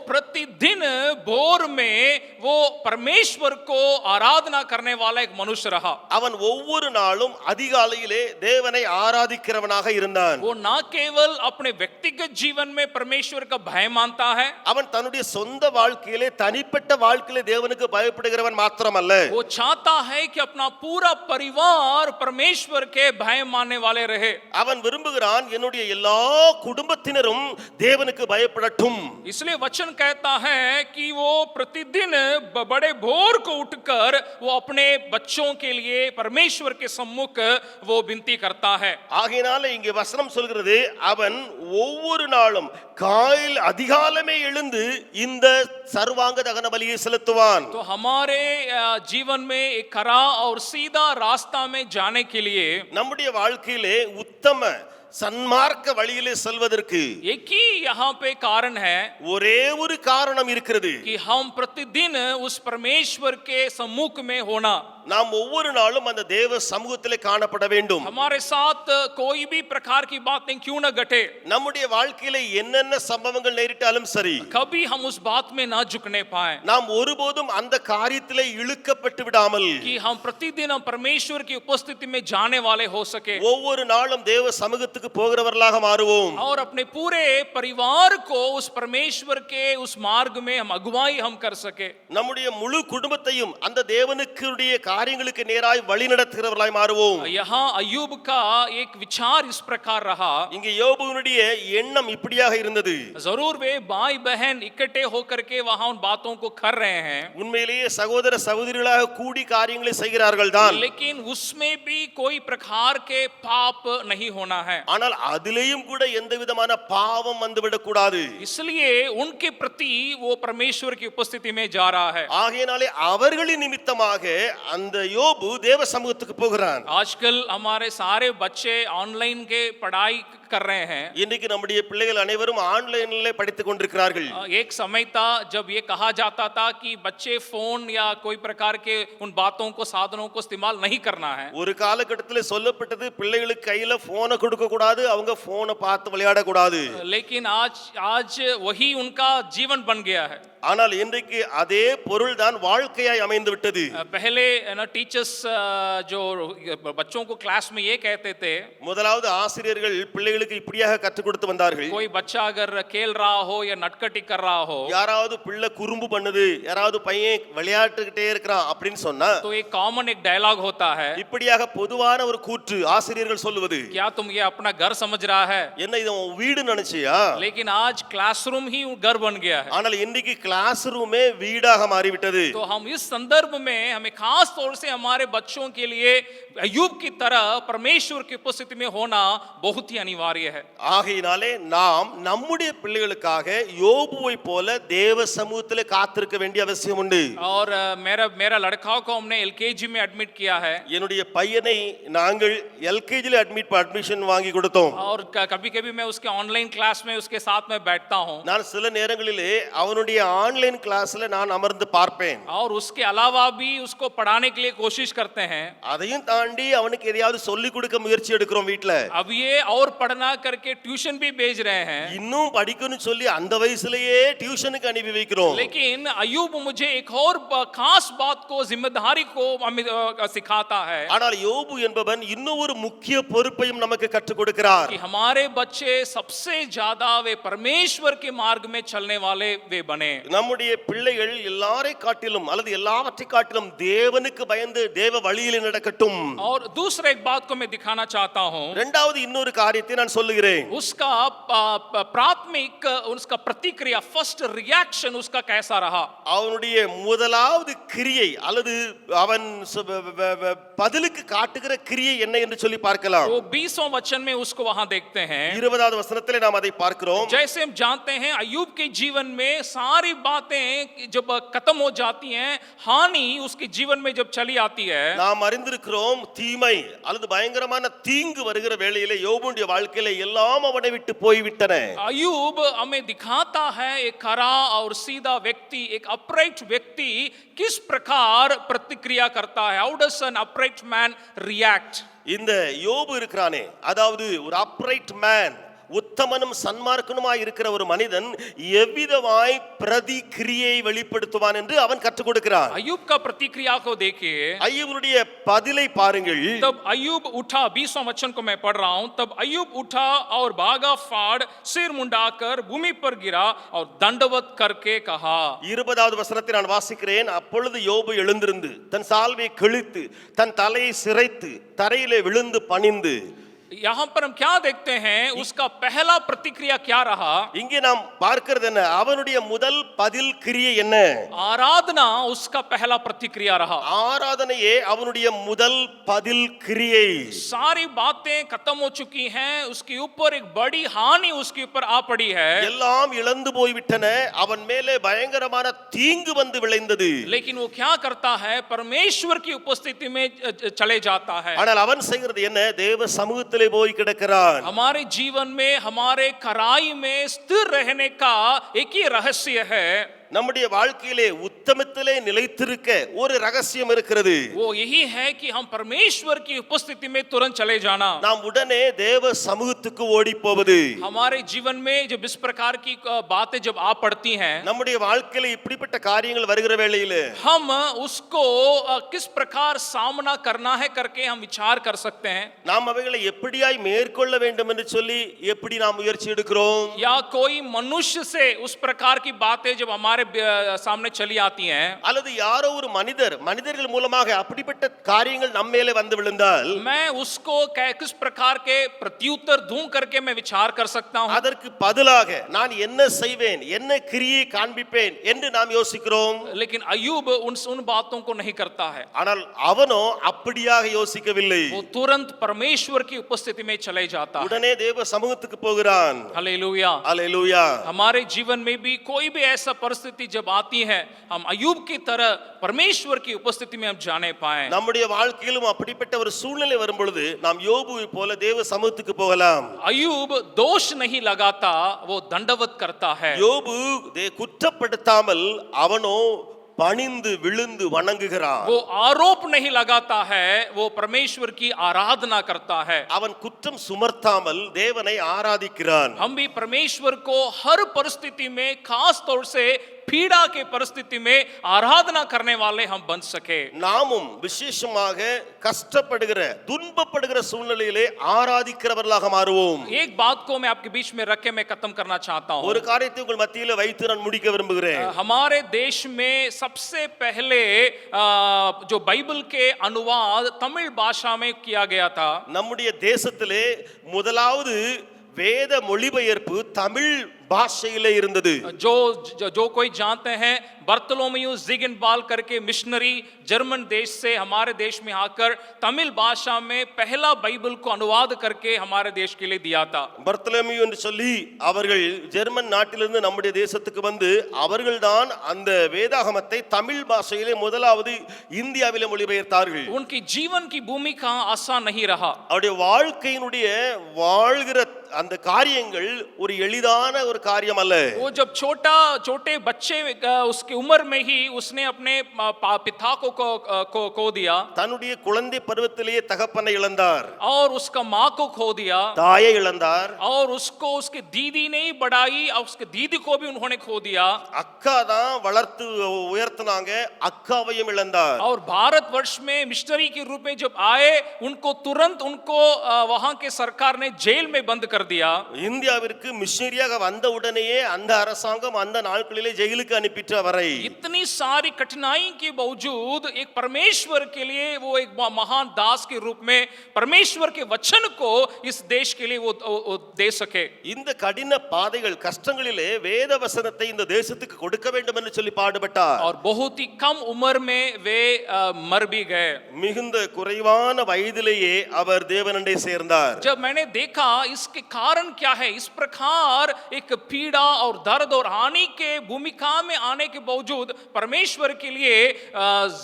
प्रतिदिन भोर में वो परमेश्वर को आराधना करने वाला एक मनुष्य रहा। அவன் ஒவ்வொரு நாளும் அதிகாலையிலே தேவனை ஆராதிக்கிறவனாக இருந்தான். वो ना केवल अपने व्यक्तिगत जीवन में परमेश्वर का भय मानता है, அவன் தன்னுடைய சொந்த வாழ்க்கையிலே தனிப்பட்ட வாழ்க்கையிலே தேவனுக்கு பயப்படுகிறவன் மாத்திரமல்ல, वो चाहता है कि अपना पूरा परिवार परमेश्वर के भय मानने वाले रहे। அவன் விரும்புகிறான் என்னுடைய எல்லா குடும்பத்தினரும் தேவனுக்கு பயப்படட்டும். इसलिए वचन कहता है कि वो प्रतिदिन बड़े भोर को उठकर वो अपने बच्चों के लिए परमेश्वर के सम्मुख वो विनती करता है। ஆகையினால இங்கே வசனம் சொல்கிறது அவன் ஒவ்வொரு நாளும் காலையில் அதிகாலமே எழுந்து இந்த சர்வாங்க தகன பலியை செலுத்துவான். तो हमारे जीवन में एक खरा और सीधा रास्ता में जाने के लिए நம்முடைய வாழ்க்கையிலே உத்தம சன்மார்க்க வழியிலே செல்வதற்கு एक ही यहाँ पे कारण है ஒரே ஒரு காரணம் இருக்கிறது. कि हम प्रतिदिन उस परमेश्वर के सम्मुख में होना, நாம் ஒவ்வொரு நாளும் அந்த தேவ சமூகத்திலே காணப்பட வேண்டும். हमारे साथ कोई भी प्रकार की बातें क्यों न घटे, நம்முடைய வாழ்க்கையிலே என்னென்ன சம்பவங்கள் நேரிட்டாலும் சரி, कभी हम उस बात में ना झुकने पाए, நாம் ஒருபோதும் அந்த காரியத்திலே இழுக்கப்பட்டு விடாமல் कि हम प्रतिदिन हम परमेश्वर की उपस्थिति में जाने वाले हो सके ஒவ்வொரு நாளும் தேவ சமூகத்துக்கு போகிறவர்களாக மாறுவோம். और अपने पूरे परिवार को उस परमेश्वर के उस मार्ग में हम अगुवाई हम कर सके, நம்முடைய முழு குடும்பத்தையும் அந்த தேவனுக்குடைய காரியங்களுக்கு நேராய் வழி நடத்துகிறவர்களாய் மாறுவோம். यहाँ अय्यूब का एक विचार इस प्रकार रहा। இங்கே யோபுவினுடைய எண்ணம் இப்படியாக இருந்தது. जरूर वे भाई बहन इकट्ठे होकर के वहां उन बातों को कर रहे हैं, உண்மையிலேயே சகோதர சகோதரிகளாக கூடி காரியங்களை செய்கிறார்கள் தான். लेकिन उसमें भी कोई प्रकार के पाप नहीं होना है। ஆனால் அதிலேயும் கூட எந்த விதமான பாவம் வந்துவிடக் கூடாது. इसलिए उनके प्रति वो परमेश्वर की उपस्थिति में जा रहा है। ஆகையினாலே அவர்களின் நிமித்தமாக அந்த யோபு தேவ சமூகத்துக்கு போகிறான். आजकल हमारे सारे बच्चे ऑनलाइन के पढ़ाई कर रहे हैं। இன்னைக்கு நம்முடைய பிள்ளைகள் அனைவரும் ஆன்லைனிலே படித்துக் கொண்டிருக்கிறார்கள். एक समय था जब ये कहा जाता था कि बच्चे फोन या कोई प्रकार के उन बातों को साधनों को इस्तेमाल नहीं करना है। ஒரு காலகட்டத்தில் சொல்லப்பட்டது பிள்ளைகளுக்கு கையில போனை கொடுக்க கூடாது, அவங்க போனை பார்த்து விளையாட கூடாது. लेकिन आज वही उनका जीवन बन गया है। ஆனால் இன்றைக்கு அதே பொருள் தான் வாழ்க்கையாய் அமைந்து விட்டது. पहले ना टीचर्स जो बच्चों को क्लास में ये कहते थे, முதலாவது ஆசிரியர்கள் பிள்ளைகளுக்கு இப்படியாக கற்றுக் கொடுத்து வந்தார்கள். कोई बच्चा अगर खेल रहा हो या नटखटी कर रहा हो, யாராவது பிள்ளை குறும்பு பண்ணுது, யாராவது பையன் விளையாட்டுக்கிட்டே இருக்கிறான் அப்படின்னு சொன்னா तो एक कॉमन एक डायलॉग होता है, இப்படியாக பொதுவான ஒரு கூற்று ஆசிரியர்கள் சொல்லுவது, क्या तुम ये अपना घर समझ रहा है? என்ன இது உன் வீடு நினைச்சியா? लेकिन आज क्लासरूम ही घर बन गया है। ஆனால் இன்னைக்கு கிளாஸ் ரூமே வீடாக மாறிவிட்டது. तो हम इस संदर्भ में हमें खास तौर से हमारे बच्चों के लिए अय्यूब की तरह परमेश्वर की उपस्थिति में होना बहुत ही अनिवार्य है। ஆகையினாலே நாம் நம்முடைய பிள்ளைகளுக்காக யோபுவை போல தேவ சமூகத்திலே காத்திருக்க வேண்டிய அவசியம் உண்டு. और मेरा लड़का को हमने एलकेजी में एडमिट किया है, என்னுடைய பையனை நாங்கள் எல்கேஜில அட்மிஷன் வாங்கி கொடுத்தோம். और कभी कभी मैं उसके ऑनलाइन क्लास में उसके साथ में बैठता हूँ, நான் சில நேரங்களிலே அவனுடைய ஆன்லைன் கிளாஸ்ல நான் அமர்ந்து பார்ப்பேன். और उसके अलावा भी उसको पढ़ाने पढ़ाने के लिए कोशिश करते हैं, அதையும் தாண்டி அவனுக்கு எதையாவது சொல்லி கொடுக்க முயற்சி எடுக்கிறோம் வீட்ல. अब ये और पढ़ना करके ट्यूशन भी भेज रहे हैं। இன்னும் படிக்கணும்னு சொல்லி அந்த வயசுலயே டியூஷனுக்கு அனுப்பி வைக்கிறோம். लेकिन अयूब मुझे एक और खास बात को, जिम्मेदारी को सिखाता है ஆனால் யோபு என்பவன் இன்னும் ஒரு முக்கிய பொறுப்பையும் நமக்கு கற்றுக் கொடுக்கிறார். कि हमारे बच्चे सबसे ज्यादा वे परमेश्वर के मार्ग में चलने वाले वे बने। நம்முடைய பிள்ளைகள் எல்லாரை காட்டிலும் அல்லது எல்லாவற்றை காட்டிலும் தேவனுக்கு பயந்து தேவ வழியிலே நடக்கட்டும். और दूसरा एक बात को मैं दिखाना चाहता हूं, இரண்டாவது இன்னொரு காரியத்தை நான் சொல்லுகிறேன். उसका प्राथमिक, उसका प्रतिक्रिया, फर्स्ट रिएक्शन उसका कैसा रहा। அவனுடைய முதலாவது கிரியை அல்லது அவன் பதிலுக்கு காட்டுகிற கிரியை என்ன என்று சொல்லி பார்க்கலாம். वो 20वें वचन में उसको वहां देखते हैं। 20வது வசனத்திலே நாம் அதை பார்க்கிறோம். जैसे हम जानते हैं अय्यूब के जीवन में सारी बातें जब खत्म हो जाती हैं, हानि उसके जीवन में जब चली आती है, நாம் அறிந்திருக்கிறோம் தீமை அல்லது பயங்கரமான தீங்கு வருகிற வேளையிலே யோபுடைய வாழ்க்கையிலே எல்லாம் அவனை விட்டு போய்விட்டன. अय्यूब हमें दिखाता है एक खरा और सीधा व्यक्ति, एक अपराइट व्यक्ति किस प्रकार प्रतिक्रिया करता है। How does N upright man react. இந்த யோபு இருக்கிறானே, அதாவது ஒரு அப்ரைட் மேன், உத்தமனும் சன்மார்க்கனுமாய் இருக்கிற ஒரு மனிதன் எவ்விதமாய் பிரதிக்கிரியை வெளிப்படுத்துவான் என்று அவன் கற்றுக் கொடுக்கிறான். अय्यूब का प्रतिक्रिया को देखिए। அய்யூபுடைய பதிலை பாருங்கள். तब अय्यूब उठा, 20वां वचन को मैं पढ़ रहा हूं। तब अय्यूब उठा और भागा, फाड़, सिर मुंडाकर भूमि पर गिरा और दंडवत करके कहा। 20வது வசனத்தை நான் வாசிக்கிறேன். அப்பொழுது யோபு எழுந்திருந்து தன் சால்வையை கிழித்து தன் தலையை சிரைத்து தரையிலே விழுந்து பணிந்து. यहाँ पर हम क्या देखते हैं, उसका पहला प्रतिक्रिया क्या रहा। இங்கே நாம் பார்க்கிறது என்ன? அவனுடைய முதல் பதில் கிரியை என்ன? आराधना उसका पहला प्रतिक्रिया रहा। ஆராதனையே அவனுடைய முதல் பதில் கிரியை. सारी बातें खत्म हो चुकी हैं, उसके ऊपर एक बड़ी हानि उसके ऊपर आ पड़ी है। எல்லாம் இழந்து போய்விட்டன, அவன் மேலே பயங்கரமான தீங்கு வந்து விளைந்தது. लेकिन वो क्या करता है, परमेश्वर की उपस्थिति में चले जाता है। ஆனால் அவன் செய்கிறது என்ன? தேவ சமூகத்திலே போய் கிடக்கிறான். हमारे जीवन में, हमारे खराई में स्थिर रहने का एक ही रहस्य है। நம்முடைய வாழ்க்கையிலே உத்தமத்திலே நிலைத்திருக்க ஒரு ரகசியம் இருக்கிறது. वो यही है कि हम परमेश्वर की उपस्थिति में तुरंत चले जाना। நாம் உடனே தேவ சமூகத்துக்கு ஓடி போவது. हमारे जीवन में जब इस प्रकार की बातें जब आ पड़ती हैं, நம்முடைய வாழ்க்கையில இப்படிப்பட்ட காரியங்கள் வருகிற வேளையிலே हम उसको किस प्रकार सामना करना है करके हम विचार कर सकते हैं। நாம் அவைகளை எப்படியாய் மேற்கொள்ள வேண்டும் என்று சொல்லி எப்படி நாம் முயற்சி எடுக்கிறோம்? या कोई मनुष्य से उस प्रकार की बातें जब हमारे सामने चली आती हैं, அல்லது யாரோ ஒரு மனிதர்கள் மூலமாக அப்படிப்பட்ட காரியங்கள் நம்ம மேலே வந்து விழுந்தால் मैं उसको किस प्रकार के प्रत्युत्तर दूं करके मैं विचार कर सकता हूं। அதற்கு பதிலாக நான் என்ன செய்வேன், என்ன கிரியை காண்பிப்பேன் என்று நாம் யோசிக்கிறோம். लेकिन अय्यूब उन बातों को नहीं करता है। ஆனால் அவனோ அப்படியாக யோசிக்கவில்லை. वो तुरंत परमेश्वर की उपस्थिति में चले जाता है। உடனே தேவ சமூகத்துக்கு போகிறான். हालेलुया। அல்லேலூயா. हमारे जीवन में भी कोई भी ऐसा परिस्थिति जब आती है, हम अय्यूब की तरह परमेश्वर की उपस्थिति में हम जाने पाए। நம்முடைய வாழ்க்கையிலும் அப்படிப்பட்ட ஒரு சூழ்நிலை வரும் பொழுது நாம் யோபுவை போல தேவ சமூகத்துக்கு போகலாம். अय्यूब दोष नहीं लगाता, वो दंडवत करता है। யோபு குற்றப்படுத்தாமல் அவனோ பணிந்து விழுந்து வணங்குகிறான். वो आरोप नहीं लगाता है, वो परमेश्वर की आराधना करता है। அவன் குற்றம் சுமர்த்தாமல் தேவனை ஆராதிக்கிறான். हम भी परमेश्वर को हर परिस्थिति में, खास तौर से पीड़ा के परिस्थिति में आराधना करने वाले हम बन सके। நாமும் விசேஷமாக கஷ்டப்படுகிற துன்பப்படுகிற சூழ்நிலையிலே ஆராதிக்கிறவர்களாக மாறுவோம். एक बात को मैं आपके बीच में रख के मैं खत्म करना चाहता हूं। ஒரு காரியத்தை உங்கள் மத்தியில வைத்து நான் முடிக்க விரும்புகிறேன். हमारे देश में सबसे पहले जो बाइबल के अनुवाद तमिल भाषा में किया गया था, நம்முடைய தேசத்திலே முதலாவது வேத மொழிபெயர்ப்பு தமிழ் பாஷையிலே இருந்தது. जो कोई जानते हैं, बर्तलोमेयू ज़िगनबाल करके मिशनरी जर्मन देश से हमारे देश में आकर तमिल भाषा में पहला बाइबल को अनुवाद करके हमारे देश के लिए दिया था। பர்த்தலோமியு என்று சொல்லி அவர்கள் ஜெர்மன் நாட்டிலிருந்து நம்முடைய தேசத்துக்கு வந்து அவர்கள்தான் அந்த வேதாகமத்தை தமிழ் பாஷையிலே முதலாவது இந்தியாவிலே மொழிபெயர்த்தார்கள். उनकी जीवन की भूमिका आसान नहीं रहा। அவருடைய வாழ்க்கையினுடைய வாழ்கிற அந்த காரியங்கள் ஒரு எளிதான ஒரு காரியம் அல்ல. वो जब छोटे बच्चे उसकी उम्र में ही उसने अपने पिता को खो दिया தன்னுடைய குழந்தை பருவத்திலேயே தகப்பனை இழந்தார், और उसका माँ को खो दिया தாயை இழந்தார், और उसको उसकी दीदी ने ही बढ़ाई और उसके दीदी को भी उन्होंने खो दिया அக்கா தான் வளர்த்து உயர்த்தினாங்க, அக்காவையும் இழந்தார். और भारतवर्ष में मिशनरी के रूप में जब आए उनको तुरंत उनको वहां के सरकार ने जेल में बंद कर दिया இந்தியாவிற்கு மிஷனரியாக வந்த உடனேயே அந்த அரசாங்கம் அந்த நாட்களிலே ஜெயிலுக்கு அனுப்பிட்ட வரை इतनी सारी कठिनाई के बावजूद एक परमेश्वर के लिए वो एक महान दास के रूप में परमेश्वर के वचन को इस देश के लिए वो दे सके இந்த கடின பாதைகள் கஷ்டங்களிலே வேத வசனத்தை இந்த தேசத்துக்கு கொடுக்க வேண்டும் என்று சொல்லி பாடுபட்டார். और बहुत ही कम उम्र में वे मर भी गए. மிகுந்த குறைவான வயதிலேயே அவர் தேவனண்டை சேர்ந்தார். जब मैंने देखा इसके कारण क्या है, इस प्रकार एक पीड़ा और दर्द और हानि के भूमिका में आने के बावजूद परमेश्वर के लिए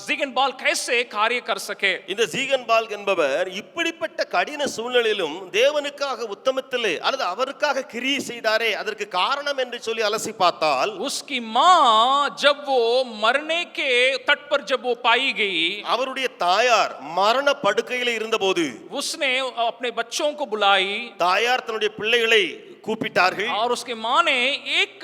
ज़िगनबाल कैसे कार्य कर सके. இந்த ஜீகன்பால் என்பவர் இப்படிப்பட்ட கடின சூழ்நிலையிலும் தேவனுக்காக உத்தமத்திலே அல்லது அவருக்காக கிரியை செய்தாரே, அதற்கு காரணம் என்று சொல்லி அலசி பார்த்தால் उसकी मां जब वो मरने के तट पर जब वो पाई गई, அவருடைய தாயார் மரண படுக்கையிலே இருந்தபோது उसने अपने बच्चों को बुलाई தாயார் தன்னுடைய பிள்ளைகளை கூப்பிட்டார்கள். और उसके मां ने एक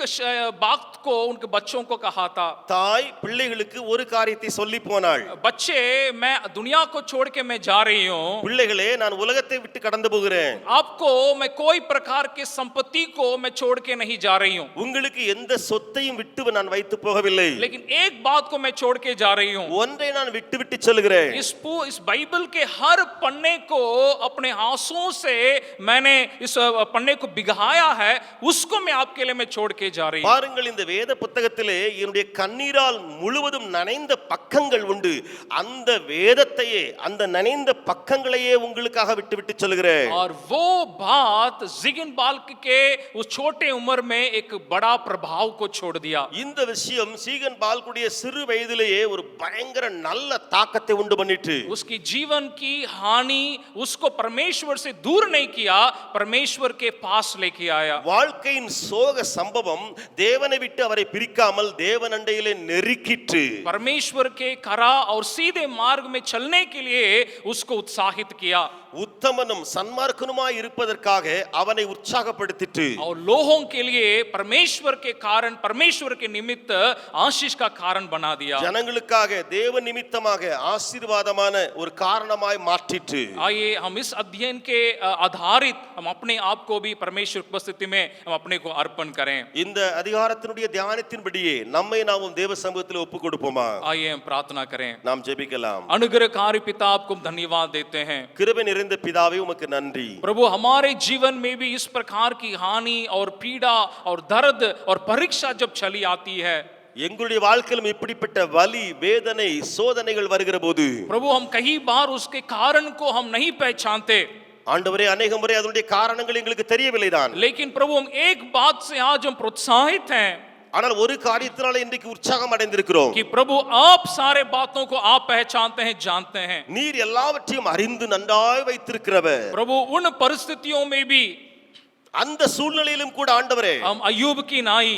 बात को उनके बच्चों को कहा था. தாய் பிள்ளைகளுக்கு ஒரு காரியத்தை சொல்லி போனாள், बच्चे मैं दुनिया को छोड़ के मैं जा रही हूँ, பிள்ளைகளே நான் உலகத்தை விட்டு கடந்து போகிறேன், आपको मैं कोई प्रकार की संपत्ति को मैं छोड़ के नहीं जा रही हूँ, உங்களுக்கு எந்த சொத்தையும் விட்டு நான் வைத்து போகவில்லை, लेकिन एक बात को मैं छोड़ के जा रही हूँ. ஒன்றை நான் விட்டு விட்டு சொல்கிறேன், इस बाइबल के हर पन्ने को अपने आंसुओं से मैंने इस पन्ने को भिगाया है, उसको मैं आपके लिए मैं छोड़ के जा रही हूँ. பாருங்கள் இந்த வேத புத்தகத்திலே என்னுடைய கண்ணீரால் முழுவதும் நனைந்த பக்கங்கள் உண்டு, அந்த வேதத்தையே அந்த நனைந்த பக்கங்களையே உங்களுக்காக விட்டு விட்டு சொல்கிறேன். और वो बात ज़िगनबाल के उस छोटे उम्र में एक बड़ा प्रभाव को छोड़ दिया. இந்த விஷயம் சீகன் பால்குடைய சிறு வயதிலேயே ஒரு பயங்கர நல்ல தாக்கத்தை உண்டு பண்ணிட்டு उसकी जीवन की हानि उसको परमेश्वर से दूर नहीं किया, परमेश्वर के पास लेके आया. வாழ்க்கையின் சோக சம்பவம் தேவனை விட்டு அவரை பிரிக்காமல் தேவன் அண்டையிலே நெருக்கிற்று. परमेश्वर के खरा और सीधे मार्ग में चलने के लिए उसको उत्साहित किया. உத்தமனும் சன்மார்க்கனுமாய் இருப்பதற்காக அவனை உற்சாகப்படுத்திற்று. और लोगों के लिए परमेश्वर के कारण परमेश्वर के निमित्त आशीष का कारण बना दिया. ஜனங்களுக்காக தேவ நிமித்தமாக ஆசீர்வாதமான ஒரு காரணமாய் மாற்றிற்று. आइए हम इस अध्ययन के आधारित हम अपने आप को भी परमेश्वर की उपस्थिति में हम अपने को अर्पण करें. இந்த அதிகாரத்தினுடைய தியானத்தின்படியே நம்மை நாமும் தேவ சமூகத்தில் ஒப்புக் கொடுப்போமா? आइए हम प्रार्थना करें. நாம் ஜெபிக்கலாம். अनुग्रहकारी पिता आपको हम धन्यवाद देते हैं. கிருபை நிறைந்த பிதாவே உமக்கு நன்றி. प्रभु हमारे जीवन में भी इस प्रकार की हानि और पीड़ा और दर्द और परीक्षा जब चली आती है, எங்களுடைய வாழ்க்கையிலும் இப்படிப்பட்ட வலி வேதனை சோதனைகள் வருகிற போது प्रभु हम कई बार उसके कारण को हम नहीं पहचानते, ஆண்டவரே அநேக முறை அதனுடைய காரணங்கள் எங்களுக்கு தெரியவில்லைதான். लेकिन प्रभु हम एक बात से आज हम प्रोत्साहित हैं ஆனால் ஒரு காரியத்தினால இன்றைக்கு உற்சாகம் அடைந்திருக்கிறோம். कि प्रभु आप सारे बातों को आप पहचानते हैं, जानते हैं. நீர் எல்லாவற்றையும் அறிந்து நன்றாய் வைத்திருக்கிறவர். प्रभु उन परिस्थितियों में भी அந்த சூழ்நிலையிலும் கூட ஆண்டவரே हम अय्यूब की नाई,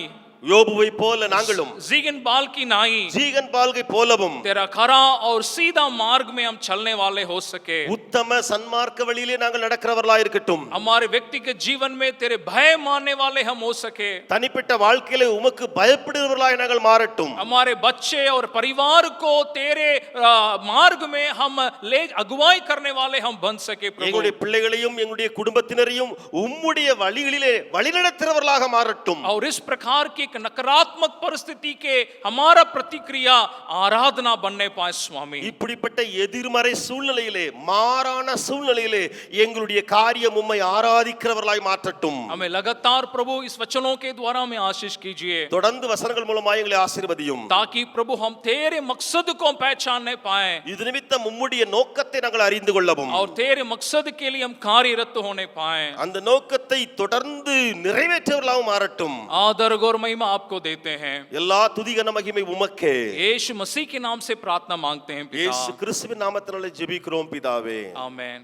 யோபுவை போல நாங்களும் ज़िगनबाल की नाई ஜீகன் பால்கை போலவும் तेरा खरा और सीधा मार्ग में हम चलने वाले हो सके. உத்தம சன்மார்க்க வழியிலே நாங்கள் நடக்கிறவர்களாய் இருக்கட்டும். हमारे व्यक्तिगत जीवन में तेरे भय मानने वाले हम हो सके. தனிப்பட்ட வாழ்க்கையிலே உமக்கு பயப்படுகிறவர்களாய் நாங்கள் மாறட்டும். हमारे बच्चे और परिवार को तेरे मार्ग में हम ले अगुवाई करने वाले हम बन सके. प्रभु எங்களுடைய பிள்ளைகளையும் எங்களுடைய குடும்பத்தினரையும் உம்முடைய வழிகளிலே வழிநடத்துகிறவர்களாக மாறட்டும். और इस प्रकार की एक नकारात्मक परिस्थिति के हमारा प्रतिक्रिया आराधना बनने पाए स्वामी. இப்படிப்பட்ட எதிர்மறை சூழ்நிலையிலே மாறான சூழ்நிலையிலே எங்களுடைய காரியம் உம்மை ஆராதிக்கிறவர்களாய் மாற்றட்டும். हमें लगातार प्रभु इस वचनों के द्वारा हमें आशीष कीजिए, தொடர்ந்து वசனங்கள் மூலமாக எங்களை ஆசீர்வதியும். ताकि प्रभु हम तेरे मकसद को पहचानने पाए இது நிமித்தம் உம்முடைய நோக்கத்தை நாங்கள் அறிந்து கொள்ளவும் और तेरे मकसद के लिए हम कार्यरत होने पाए. அந்த நோக்கத்தை தொடர்ந்து நிறைவேற்றவர்களாகவும் மாறட்டும். आदर और महिमा आपको देते हैं. எல்லா துதி கன மகிமை உமக்கே. यीशु मसीह के नाम से प्रार्थना मांगते हैं पिता. இயேசு கிறிஸ்துவின் நாமத்தினாலே ஜெபிக்கிறோம் பிதாவே. आमेन.